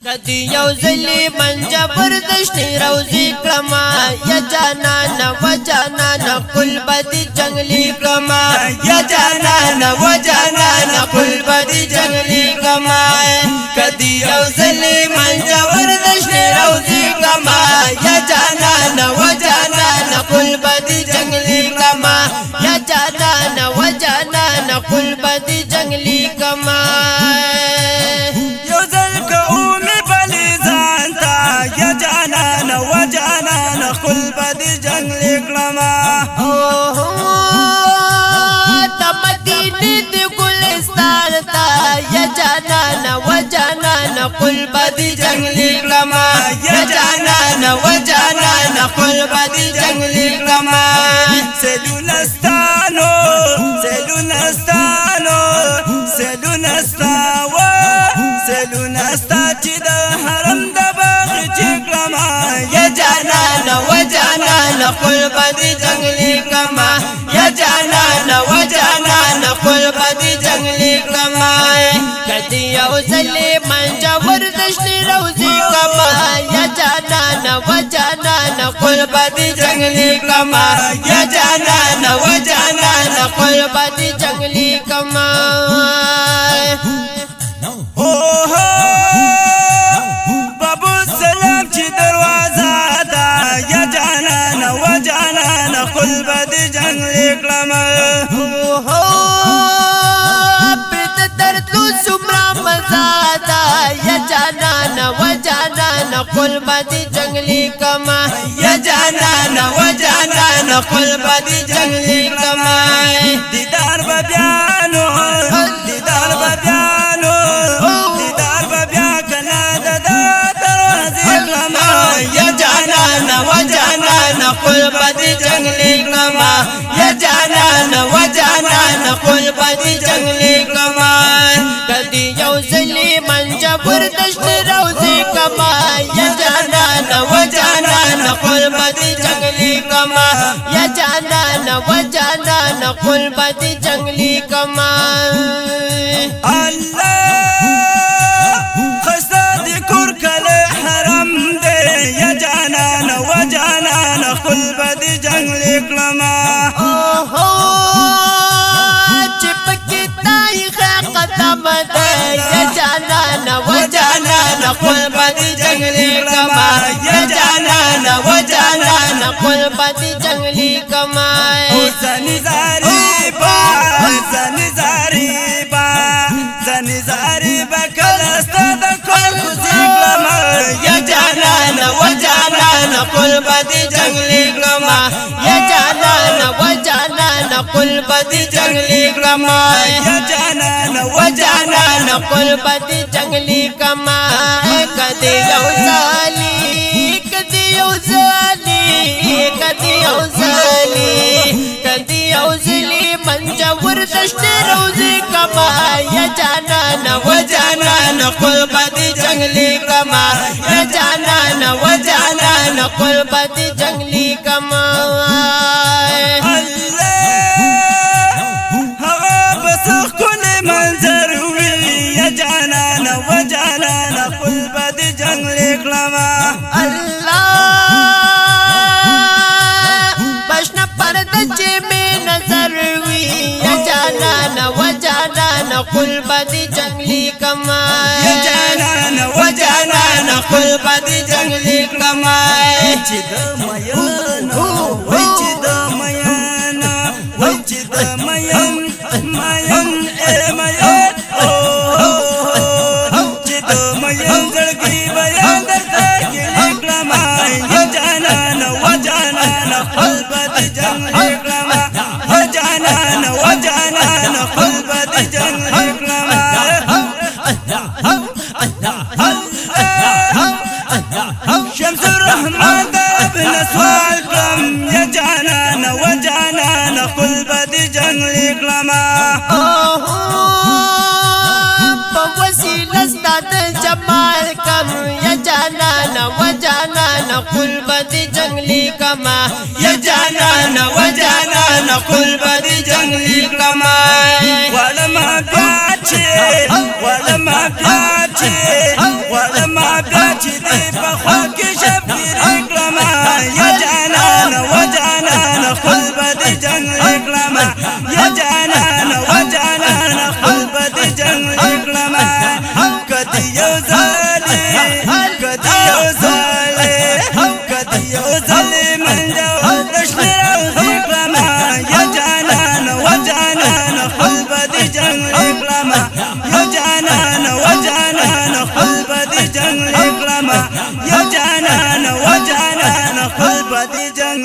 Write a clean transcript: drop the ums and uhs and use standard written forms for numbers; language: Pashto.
کدی یو زلی من جبردشتی روزی کلما یا جانانا و جانانا کل بدی جنگلی کلما یا جانانا و جانانا کل بدی جنگلی کلما کدی یو زلی من جبردشتی روزی کلما یا جانانا و جانانا کل بدی جنگلی کلما یا جانانا و جانانا کل بدی جنگلی کلما کل بدی جنگلی کلما تمدینی دی گلستان تا یا جانانا و جانانا کل بدی جنگلی کلما یا جانانا و جانانا کل بدی جنگلی کلما سلونستانو سلونستانو سلونستاو سلونستا چی دا حرم دا باغچی کلما یا جانانا و جانانا کل بدی جنگلی کلما یا جانانا و جانانا کل بدی جنگلی کلما کدی یو زلی من جبردشتی روزی کلما یا جانانا و جانانا کل بدی جنگلی کلما یا جانانا و جانانا کل بدی جنگلی کلما بابو سلام چی دروازه دا یا جانانا و جانانا کل بدی جنگلی کلما پرد درتلو سمرا مزادا یا جانانا و جانانا کل بدی جنگلی کلما یا جانانا و جانانا کل بدی جنگلی کلما دیدار ببیانو دیدار ببیانو دیدار ببیا کنا دا دروازی کلما یا جانانا و جانانا کل بدی جنگلی کلما یا جانانا و جانانا کل بدی جنگلی کلما کدی یو زلی من جبردشتی روزی کلما یا جانانا و جانانا کل بدی جنگلی کلما یا جانانا و جانانا کل بدی جنگلی کلما کل بدی جنگلی کلما چپکی تائی قدم دے یا جانانا و جانانا کل بدی جنگلی کلما یا جانانا و جانانا کل بدی جنگلی کلما زنی زاری با زنی زاری با زنی زاری با کلستا دا کل خوزی کلما یا جانانا و جانانا کل بدی جنگلی کلما یا جانانا و جانانا کل بدی جنگلی کلما یا جانانا و جانانا کل بدی جنگلی کلما کدی یو زالی کدی یو زالی کدی یو زالی کدی یو زلی من جبردشتی روزی کلما یا جانانا و جانانا کل بدی جنگلی کلما یا جانانا و جانانا کل بدی جنگلی کلما کل بدی جنگلی کلما یا جانانا و جانانا کل بدی جنگلی کلما چی دا میانو وی چی دا میانا وی چی دا میان میان اے میان چی دا میان زرگی بیان در تاکلی کلما یا جانانا و جانانا کل بدی جنگلی کلما یا جانانا و جانانا کل بدی جنگلی شمس الرحمن ابن سوالكم يا جانانا وجانانا كل بدي جنگلی کلما بوسیلہ استاد جمال کم یا جانانا و جانانا کل بدی جنگلی کلما یا جانانا و جانانا کل بدی جنگلی کلما ولما بياتي ولما بياتي ولما چې دې په خوا کې شفیرې کړمه یا جانانه و جانانه خپل به دې جنګ کړمه یا جانانه و جانانه خپل به دې جنګ کړمه کدی یو ځلې کدی یو ځلې کدی یو ځلې منډه ورشنه راوځي کړمه یا جانانه و جانانه خپل به دې جنګ کړمه یا جانانه و جانانه خپل به دې جنګ کړمه یا جانانه و جانانه خپل به دې جنګ